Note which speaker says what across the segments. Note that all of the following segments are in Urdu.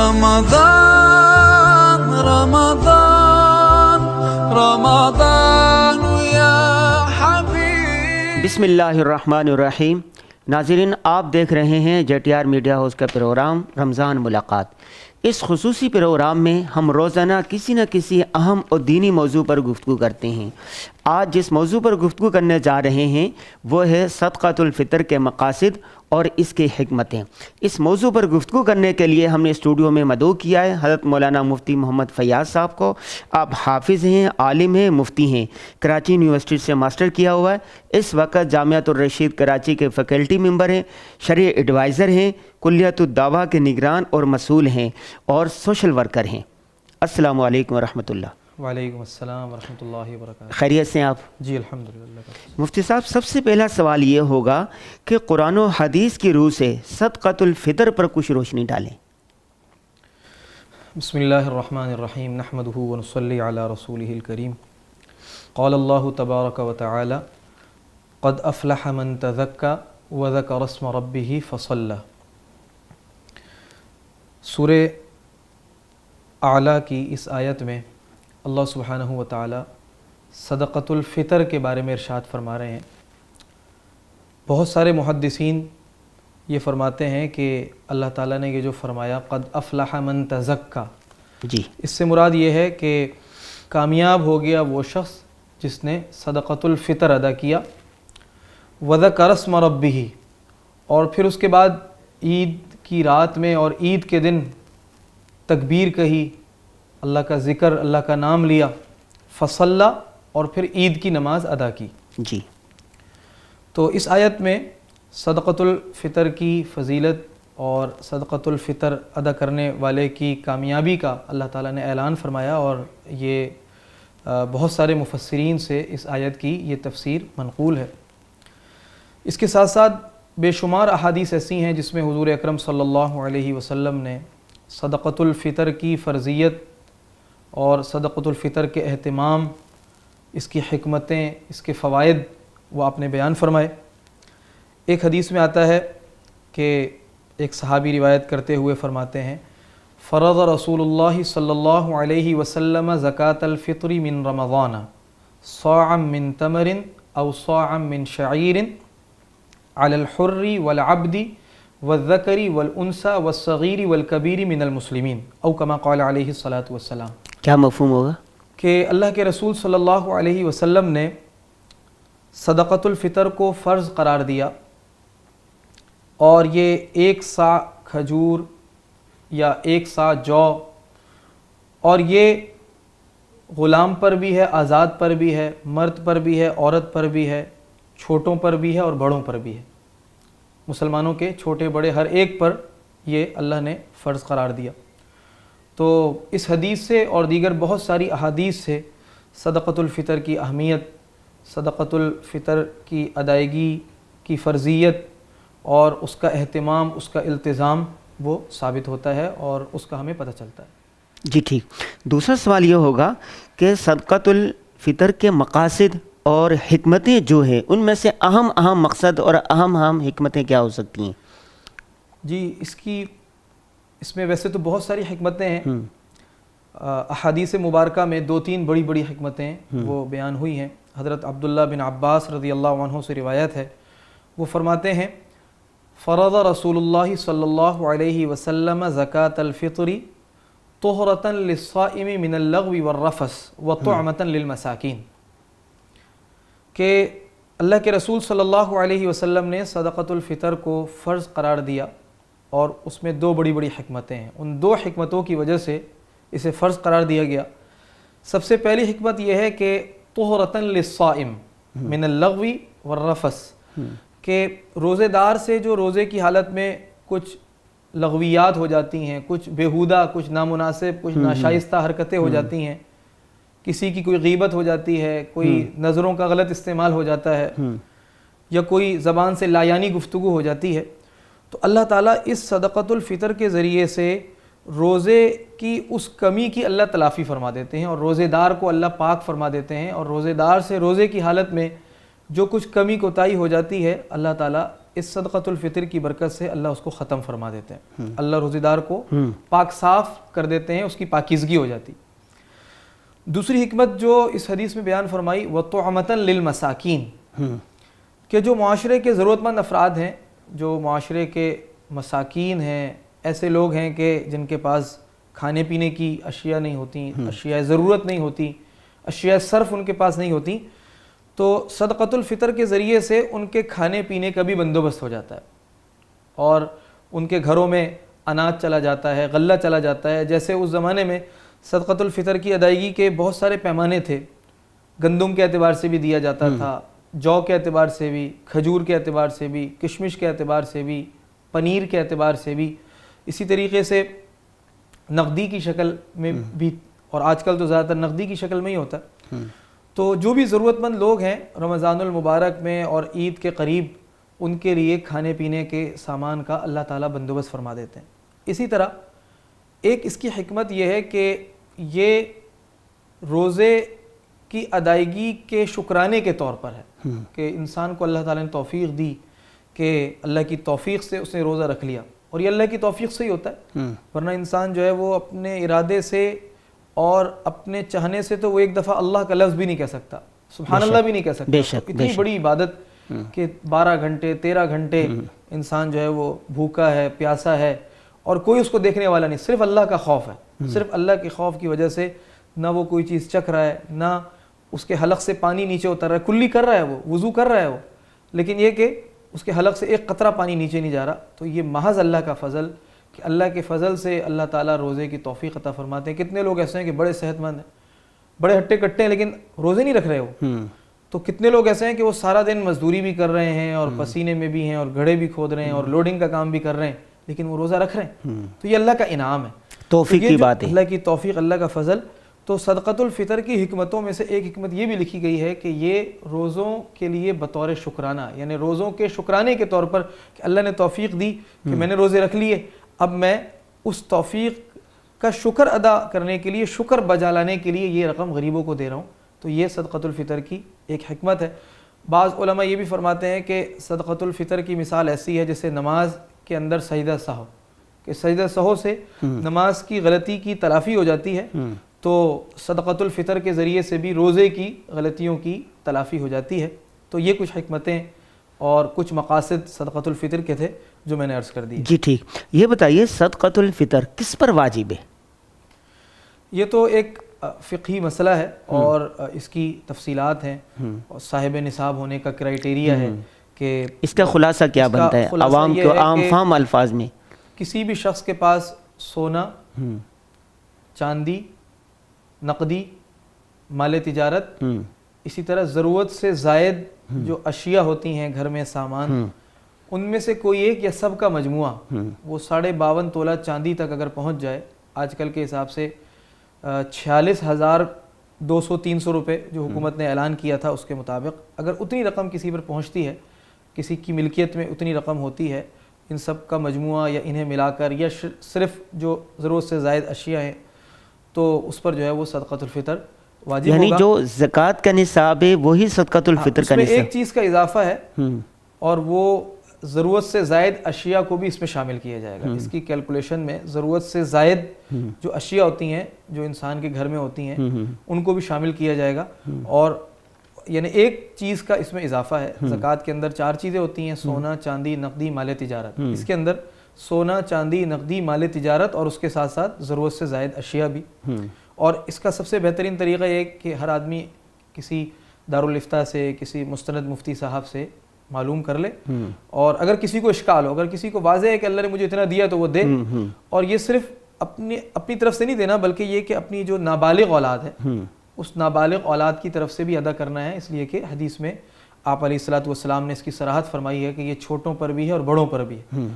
Speaker 1: رمضان رمضان رمضان یا حبیب۔
Speaker 2: بسم اللہ الرحمن الرحیم۔ ناظرین، آپ دیکھ رہے ہیں JTR میڈیا ہاؤس کا پروگرام رمضان ملاقات۔ اس خصوصی پروگرام میں ہم روزانہ کسی نہ کسی اہم اور دینی موضوع پر گفتگو کرتے ہیں۔ آج جس موضوع پر گفتگو کرنے جا رہے ہیں وہ ہے صدقۃ الفطر کے مقاصد اور اس کی حکمتیں۔ اس موضوع پر گفتگو کرنے کے لیے ہم نے اسٹوڈیو میں مدعو کیا ہے حضرت مولانا مفتی محمد فیاض صاحب کو۔ آپ حافظ ہیں، عالم ہیں، مفتی ہیں، کراچی یونیورسٹی سے ماسٹر کیا ہوا ہے، اس وقت جامعۃ الرشید کراچی کے فیکلٹی ممبر ہیں، شرعی ایڈوائزر ہیں، کلیت الدعوہ کے نگران اور مسئول ہیں اور سوشل ورکر ہیں۔ السلام علیکم ورحمۃ اللہ۔
Speaker 3: وعلیکم السلام ورحمۃ اللہ وبرکاتہ۔
Speaker 2: خیریت سے ہیں آپ؟
Speaker 3: جی الحمدللہ۔
Speaker 2: مفتی صاحب، سب سے پہلا سوال یہ ہوگا کہ قرآن و حدیث کی روح سے صدقۃ الفطر پر کچھ روشنی ڈالیں۔
Speaker 3: بسم اللہ الرحمن الرحیم، نحمدہ ونصلی علی رسولہ الکریم۔ قال اللہ تبارک و تعالی قد افلح من تزکی وذکر اسم ربہ فصلی۔ سورہ اعلیٰ کی اس آیت میں اللہ سبحانہ و تعالی صدقۃ الفطر کے بارے میں ارشاد فرما رہے ہیں۔ بہت سارے محدثین یہ فرماتے ہیں کہ اللہ تعالیٰ نے یہ جو فرمایا قد افلح من تزکی،
Speaker 2: جی،
Speaker 3: اس سے مراد یہ ہے کہ کامیاب ہو گیا وہ شخص جس نے صدقۃ الفطر ادا کیا، وذکر اسم ربہ، اور پھر اس کے بعد عید کی رات میں اور عید کے دن تکبیر کہی، اللہ کا ذکر، اللہ کا نام لیا، فصلی، اور پھر عید کی نماز ادا کی۔
Speaker 2: جی،
Speaker 3: تو اس آیت میں صدقۃ الفطر کی فضیلت اور صدقۃ الفطر ادا کرنے والے کی کامیابی کا اللہ تعالیٰ نے اعلان فرمایا، اور یہ بہت سارے مفسرین سے اس آیت کی یہ تفسیر منقول ہے۔ اس کے ساتھ ساتھ بے شمار احادیث ایسی ہیں جس میں حضور اکرم صلی اللہ علیہ وسلم نے صدقۃ الفطر کی فرضیت اور صدقۃ الفطر کے اہتمام، اس کی حکمتیں، اس کے فوائد وہ آپ نے بیان فرمائے۔ ایک حدیث میں آتا ہے کہ ایک صحابی روایت کرتے ہوئے فرماتے ہیں فرض رسول اللہ صلی اللہ علیہ وسلم زکاة الفطر من رمضان صاعا من تمر او صاعا من شعیر علی الحر والعبد والذکر والانثى والصغیر والکبیر من المسلمین او کما قال علیہ الصلاۃ والسلام۔
Speaker 2: کیا مفہوم ہوگا؟
Speaker 3: کہ اللہ کے رسول صلی اللہ علیہ وسلم نے صدقۃ الفطر کو فرض قرار دیا، اور یہ 1 صاع کھجور یا 1 صاع جو، اور یہ غلام پر بھی ہے، آزاد پر بھی ہے، مرد پر بھی ہے، عورت پر بھی ہے، چھوٹوں پر بھی ہے اور بڑوں پر بھی ہے، مسلمانوں کے چھوٹے بڑے ہر ایک پر یہ اللہ نے فرض قرار دیا۔ تو اس حدیث سے اور دیگر بہت ساری احادیث سے صدقۃ الفطر کی اہمیت، صدقۃ الفطر کی ادائیگی کی فرضیت اور اس کا اہتمام، اس کا التزام وہ ثابت ہوتا ہے اور اس کا ہمیں پتہ چلتا ہے۔
Speaker 2: جی ٹھیک۔ دوسرا سوال یہ ہوگا کہ صدقۃ الفطر کے مقاصد اور حکمتیں جو ہیں ان میں سے اہم مقصد اور اہم حکمتیں کیا ہو سکتی ہیں؟
Speaker 3: جی، اس میں ویسے تو بہت ساری حکمتیں ہیں۔ احادیث مبارکہ میں 2-3 بڑی حکمتیں وہ بیان ہوئی ہیں۔ حضرت عبداللہ بن عباس رضی اللہ عنہ سے روایت ہے، وہ فرماتے ہیں فرض رسول اللہ صلی اللہ علیہ وسلم زکاة الفطر طہرۃ للصائم من اللغو والرفث وطعمۃ للمساکین، کہ اللہ کے رسول صلی اللہ علیہ وسلم نے صدقۃ الفطر کو فرض قرار دیا، اور اس میں 2 بڑی حکمتیں ہیں۔ ان 2 حکمتوں کی وجہ سے اسے فرض قرار دیا گیا۔ سب سے پہلی حکمت یہ ہے کہ طہرۃ للصائم من اللغو والرفث، کہ روزے دار سے جو روزے کی حالت میں کچھ لغویات ہو جاتی ہیں، کچھ بیہودہ، کچھ نامناسب، کچھ ناشائستہ حرکتیں ہو جاتی ہیں، کسی کی کوئی غیبت ہو جاتی ہے، کوئی نظروں کا غلط استعمال ہو جاتا ہے، یا کوئی زبان سے لایانی گفتگو ہو جاتی ہے، تو اللہ تعالیٰ اس صدقۃ الفطر کے ذریعے سے روزے کی اس کمی کی اللہ تلافی فرما دیتے ہیں، اور روزے دار کو اللہ پاک فرما دیتے ہیں، اور روزے دار سے روزے کی حالت میں جو کچھ کمی کوتاہی ہو جاتی ہے اللہ تعالیٰ اس صدقۃ الفطر کی برکت سے اللہ اس کو ختم فرما دیتے ہیں، اللہ روزے دار کو پاک صاف کر دیتے ہیں، اس کی پاکیزگی ہو جاتی۔ دوسری حکمت جو اس حدیث میں بیان فرمائی وَطُعْمَةً لِلْمَسَاكِينَ، کہ جو معاشرے کے ضرورت مند افراد ہیں، جو معاشرے کے مساکین ہیں، ایسے لوگ ہیں کہ جن کے پاس کھانے پینے کی اشیاء نہیں ہوتی، اشیاء ضرورت نہیں ہوتی، اشیاء صرف ان کے پاس نہیں ہوتی، تو صدقۃ الفطر کے ذریعے سے ان کے کھانے پینے کا بھی بندوبست ہو جاتا ہے، اور ان کے گھروں میں اناج چلا جاتا ہے، غلہ چلا جاتا ہے۔ جیسے اس زمانے میں صدقۃ الفطر کی ادائیگی کے بہت سارے پیمانے تھے، گندم کے اعتبار سے بھی دیا جاتا تھا، جو کے اعتبار سے بھی، کھجور کے اعتبار سے بھی، کشمش کے اعتبار سے بھی، پنیر کے اعتبار سے بھی، اسی طریقے سے نقدی کی شکل میں بھی، اور آج کل تو زیادہ تر نقدی کی شکل میں ہی ہوتا ہے۔ تو جو بھی ضرورت مند لوگ ہیں رمضان المبارک میں اور عید کے قریب، ان کے لیے کھانے پینے کے سامان کا اللہ تعالیٰ بندوبست فرما دیتے ہیں۔ اسی طرح ایک اس کی حکمت یہ ہے کہ یہ روزے کی ادائیگی کے شکرانے کے طور پر ہے کہ انسان کو اللہ تعالیٰ نے توفیق دی کہ اللہ کی توفیق سے اس نے روزہ رکھ لیا، اور یہ اللہ کی توفیق سے ہی ہوتا ہے، ورنہ انسان جو ہے وہ اپنے ارادے سے اور اپنے چاہنے سے تو وہ ایک دفعہ اللہ کا لفظ بھی نہیں کہہ سکتا، سبحان اللہ بھی نہیں کہہ سکتا۔ اتنی بڑی عبادت کہ 12 گھنٹے 13 گھنٹے انسان جو ہے وہ بھوکا ہے، پیاسا ہے، اور کوئی اس کو دیکھنے والا نہیں، صرف اللہ کا خوف ہے، صرف اللہ کے خوف کی وجہ سے نہ وہ کوئی چیز چکھ رہا ہے، نہ اس کے حلق سے پانی نیچے اتر رہا ہے، کلی کر رہا ہے، وہ وضو کر رہا ہے وہ، لیکن یہ کہ اس کے حلق سے ایک قطرہ پانی نیچے نہیں جا رہا۔ تو یہ محض اللہ کا فضل کہ اللہ کے فضل سے اللہ تعالیٰ روزے کی توفیق عطا فرماتے ہیں۔ کتنے لوگ ایسے ہیں کہ بڑے صحت مند ہیں، بڑے ہٹے کٹے ہیں، لیکن روزے نہیں رکھ رہے وہ۔ تو کتنے لوگ ایسے ہیں کہ وہ سارا دن مزدوری بھی کر رہے ہیں اور پسینے میں بھی ہیں اور گڑھے بھی کھود رہے ہیں اور لوڈنگ کا کام بھی کر رہے ہیں، لیکن وہ روزہ رکھ رہے ہیں۔ تو یہ اللہ کا انعام ہے،
Speaker 2: توفیق کی بات ہے،
Speaker 3: اللہ کی توفیق، اللہ کا فضل۔ تو صدقۃ الفطر کی حکمتوں میں سے ایک حکمت یہ بھی لکھی گئی ہے کہ یہ روزوں کے لیے بطور شکرانہ، یعنی روزوں کے شکرانے کے طور پر کہ اللہ نے توفیق دی کہ میں نے روزے رکھ لیے، اب میں اس توفیق کا شکر ادا کرنے کے لیے، شکر بجا لانے کے لیے یہ رقم غریبوں کو دے رہا ہوں۔ تو یہ صدقۃ الفطر کی ایک حکمت ہے۔ بعض علماء یہ بھی فرماتے ہیں کہ صدقۃ الفطر کی مثال ایسی ہے جیسے نماز کے اندر سجدہ سہو، کہ سجدہ سہو سے نماز کی غلطی کی تلافی ہو جاتی ہے، تو صدقۃ الفطر کے ذریعے سے بھی روزے کی غلطیوں کی تلافی ہو جاتی ہے۔ تو یہ کچھ حکمتیں اور کچھ مقاصد صدقۃ الفطر کے تھے جو میں نے عرض کر دی۔
Speaker 2: جی ٹھیک، یہ بتائیے صدقۃ الفطر کس پر واجب ہے؟
Speaker 3: یہ تو ایک فقہی مسئلہ ہے اور اس کی تفصیلات ہیں، اور صاحب نصاب ہونے کا کرائیٹیریا ہے کہ
Speaker 2: اس کا خلاصہ کیا بنتا ہے عوام کو عام فہم الفاظ میں؟
Speaker 3: کسی بھی شخص کے پاس سونا، چاندی، نقدی، مال تجارت، اسی طرح ضرورت سے زائد جو اشیاء ہوتی ہیں گھر میں سامان، ان میں سے کوئی ایک یا سب کا مجموعہ وہ 52.5 تولہ چاندی تک اگر پہنچ جائے، آج کل کے حساب سے 46,200-300 روپے جو حکومت نے اعلان کیا تھا اس کے مطابق، اگر اتنی رقم کسی پر پہنچتی ہے، کسی کی ملکیت میں اتنی رقم ہوتی ہے، ان سب کا مجموعہ یا انہیں ملا کر یا صرف جو ضرورت سے زائد اشیاء ہیں، تو اس پر جو ہے وہ صدقۃ الفطر واجب ہوگا۔
Speaker 2: یعنی جو زکوٰۃ کا نصاب ہے وہی صدقۃ الفطر کا
Speaker 3: اس میں
Speaker 2: نصاب،
Speaker 3: ایک چیز کا اضافہ ہے اور وہ ضرورت سے زائد اشیاء کو بھی اس میں شامل کیا جائے گا۔ اس کی کیلکولیشن میں ضرورت سے زائد جو اشیاء ہوتی ہیں جو انسان کے گھر میں ہوتی ہیں ان کو بھی شامل کیا جائے گا، اور یعنی ایک چیز کا اس میں اضافہ ہے۔ زکوٰۃ کے اندر 4 چیزیں ہوتی ہیں، سونا، چاندی، نقدی، مال تجارت۔ اس کے اندر سونا، چاندی، نقدی، مال تجارت اور اس کے ساتھ ساتھ ضرورت سے زائد اشیاء بھی۔ اور اس کا سب سے بہترین طریقہ یہ کہ ہر آدمی کسی دارالافتاء سے، کسی مستند مفتی صاحب سے معلوم کر لے، اور اگر کسی کو اشکال ہو، اگر کسی کو واضح ہے کہ اللہ نے مجھے اتنا دیا تو وہ دے، اور یہ صرف اپنی طرف سے نہیں دینا بلکہ یہ کہ اپنی جو نابالغ اولاد ہے اس نابالغ اولاد کی طرف سے بھی ادا کرنا ہے، اس لیے کہ حدیث میں آپ علیہ الصلوۃ والسلام نے اس کی صراحت فرمائی ہے کہ یہ چھوٹوں پر بھی ہے اور بڑوں پر بھی ہے۔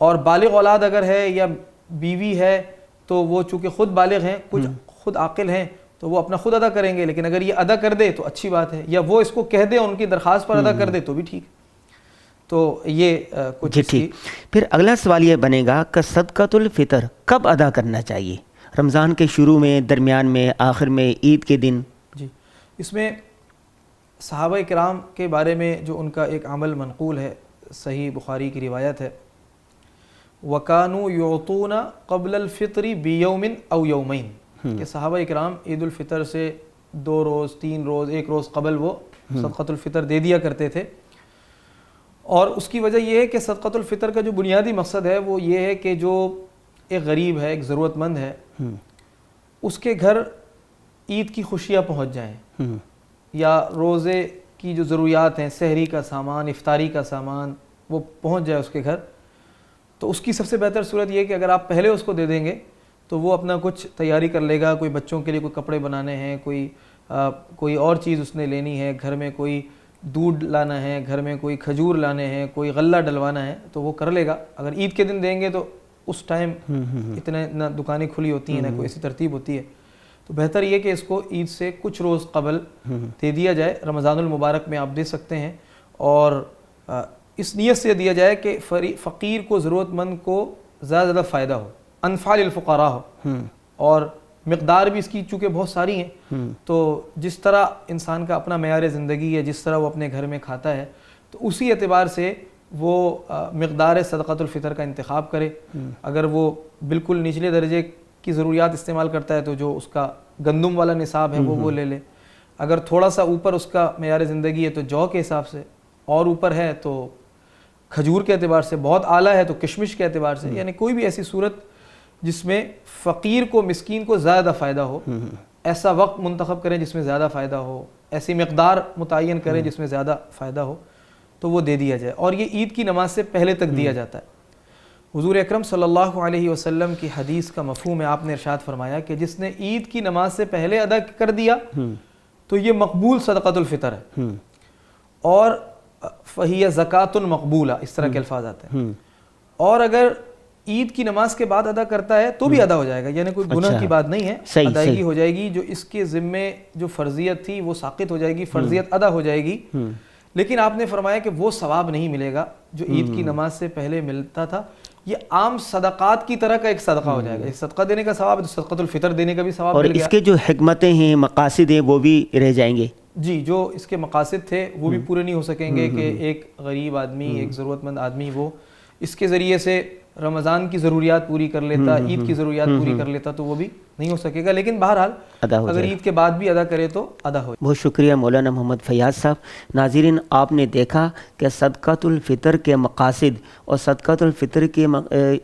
Speaker 3: اور بالغ اولاد اگر ہے یا بیوی ہے تو وہ چونکہ خود بالغ ہیں، کچھ خود عاقل ہیں، تو وہ اپنا خود ادا کریں گے، لیکن اگر یہ ادا کر دے تو اچھی بات ہے، یا وہ اس کو کہہ دے ان کی درخواست پر ادا کر دے تو بھی ٹھیک۔ تو یہ کچھ
Speaker 2: جی ٹھیک۔ پھر اگلا سوال یہ بنے گا کہ صدقۃ الفطر کب ادا کرنا چاہیے؟ رمضان کے شروع میں، درمیان میں، آخر میں، عید کے دن؟
Speaker 3: جی، اس میں صحابہ کرام کے بارے میں جو ان کا ایک عمل منقول ہے، صحیح بخاری کی روایت ہے، وَكَانُوا يُعْطُونَ قَبْلَ الْفِطْرِ بِيَوْمٍ أَوْ يَوْمَيْنِ، کہ صحابہ اکرام عید الفطر سے 2 روز 3 روز 1 روز قبل وہ صدقۃ الفطر دے دیا کرتے تھے۔ اور اس کی وجہ یہ ہے کہ صدقۃ الفطر کا جو بنیادی مقصد ہے وہ یہ ہے کہ جو ایک غریب ہے، ایک ضرورت مند ہے، اس کے گھر عید کی خوشیاں پہنچ جائیں، یا روزے کی جو ضروریات ہیں، سحری کا سامان، افطاری کا سامان، وہ پہنچ جائے اس کے گھر۔ تو اس کی سب سے بہتر صورت یہ ہے کہ اگر آپ پہلے اس کو دے دیں گے تو وہ اپنا کچھ تیاری کر لے گا، کوئی بچوں کے لیے کوئی کپڑے بنانے ہیں، کوئی اور چیز اس نے لینی ہے، گھر میں کوئی دودھ لانا ہے، گھر میں کوئی کھجور لانے ہیں، کوئی غلہ ڈلوانا ہے، تو وہ کر لے گا۔ اگر عید کے دن دیں گے تو اس ٹائم اتنے نہ دکانیں کھلی ہوتی ہیں، نہ کوئی ایسی ترتیب ہوتی ہے، تو بہتر یہ کہ اس کو عید سے کچھ روز قبل دے دیا جائے۔ رمضان المبارک میں آپ دے سکتے ہیں، اور اس نیت سے دیا جائے کہ فقیر کو، ضرورت مند کو زیادہ زیادہ فائدہ ہو، انفع للفقراء ہو، اور مقدار بھی اس کی چونکہ بہت ساری ہیں، تو جس طرح انسان کا اپنا معیار زندگی ہے، جس طرح وہ اپنے گھر میں کھاتا ہے، تو اسی اعتبار سے وہ مقدار صدقۃ الفطر کا انتخاب کرے۔ اگر وہ بالکل نچلے درجے کی ضروریات استعمال کرتا ہے تو جو اس کا گندم والا نصاب ہے وہ لے لے، اگر تھوڑا سا اوپر اس کا معیار زندگی ہے تو جو کے حساب سے، اور اوپر ہے تو کھجور کے اعتبار سے، بہت اعلیٰ ہے تو کشمش کے اعتبار سے، یعنی کوئی بھی ایسی صورت جس میں فقیر کو، مسکین کو زیادہ فائدہ ہو، ایسا وقت منتخب کریں جس میں زیادہ فائدہ ہو، ایسی مقدار متعین کریں جس میں زیادہ فائدہ ہو، تو وہ دے دیا جائے۔ اور یہ عید کی نماز سے پہلے تک دیا جاتا ہے۔ حضور اکرم صلی اللہ علیہ وسلم کی حدیث کا مفہوم ہے، آپ نے ارشاد فرمایا کہ جس نے عید کی نماز سے پہلے ادا کر دیا تو یہ مقبول صدقۃ الفطر ہے، اور فہی زکوٰۃ مقبولہ، اس طرح کے الفاظ آتے ہیں۔ اور اگر عید کی نماز کے بعد ادا کرتا ہے تو بھی ادا ہو جائے گا، یعنی کوئی گناہ کی بات نہیں ہے، ادائیگی ہو جائے گی، جو اس کے ذمے جو فرضیت تھی وہ ساقط ہو جائے گی، فرضیت ادا ہو جائے گی۔ لیکن آپ نے فرمایا کہ وہ ثواب نہیں ملے گا جو عید کی نماز سے پہلے ملتا تھا، یہ عام صدقات کی طرح کا ایک صدقہ ہو جائے گا۔ یہ صدقہ دینے کا ثواب ہے تو صدقۃ الفطر دینے کا بھی ثواب مل گیا، اور
Speaker 2: اس کے جو حکمتیں ہیں، مقاصد ہیں، وہ بھی رہ جائیں گے۔
Speaker 3: جی، جو اس کے مقاصد تھے وہ بھی پورے نہیں ہو سکیں گے کہ ایک غریب آدمی، ایک ضرورت مند آدمی وہ اس کے ذریعے سے رمضان کی ضروریات پوری کر لیتا، عید کی ضروریات پوری کر لیتا، تو وہ بھی نہیں ہو سکے گا۔ لیکن بہرحال اگر عید کے بعد بھی ادا کرے تو ادا ہو۔
Speaker 2: بہت شکریہ مولانا محمد فیاض صاحب۔ ناظرین، آپ نے دیکھا کہ صدقۃ الفطر کے مقاصد اور صدقۃ الفطر کے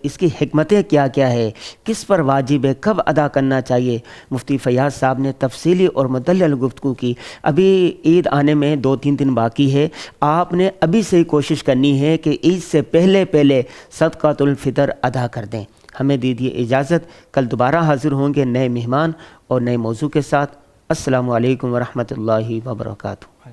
Speaker 2: اس کی حکمتیں کیا کیا ہے، کس پر واجب ہے، کب ادا کرنا چاہیے۔ مفتی فیاض صاحب نے تفصیلی اور مدلل گفتگو کی۔ ابھی عید آنے میں 2-3 دن باقی ہے، آپ نے ابھی سے ہی کوشش کرنی ہے کہ عید سے پہلے صدقۃ الفطر ادا کر دیں۔ ہمیں دیجیے اجازت، کل دوبارہ حاضر ہوں گے نئے مہمان اور نئے موضوع کے ساتھ۔ السلام علیکم ورحمۃ اللہ وبرکاتہ۔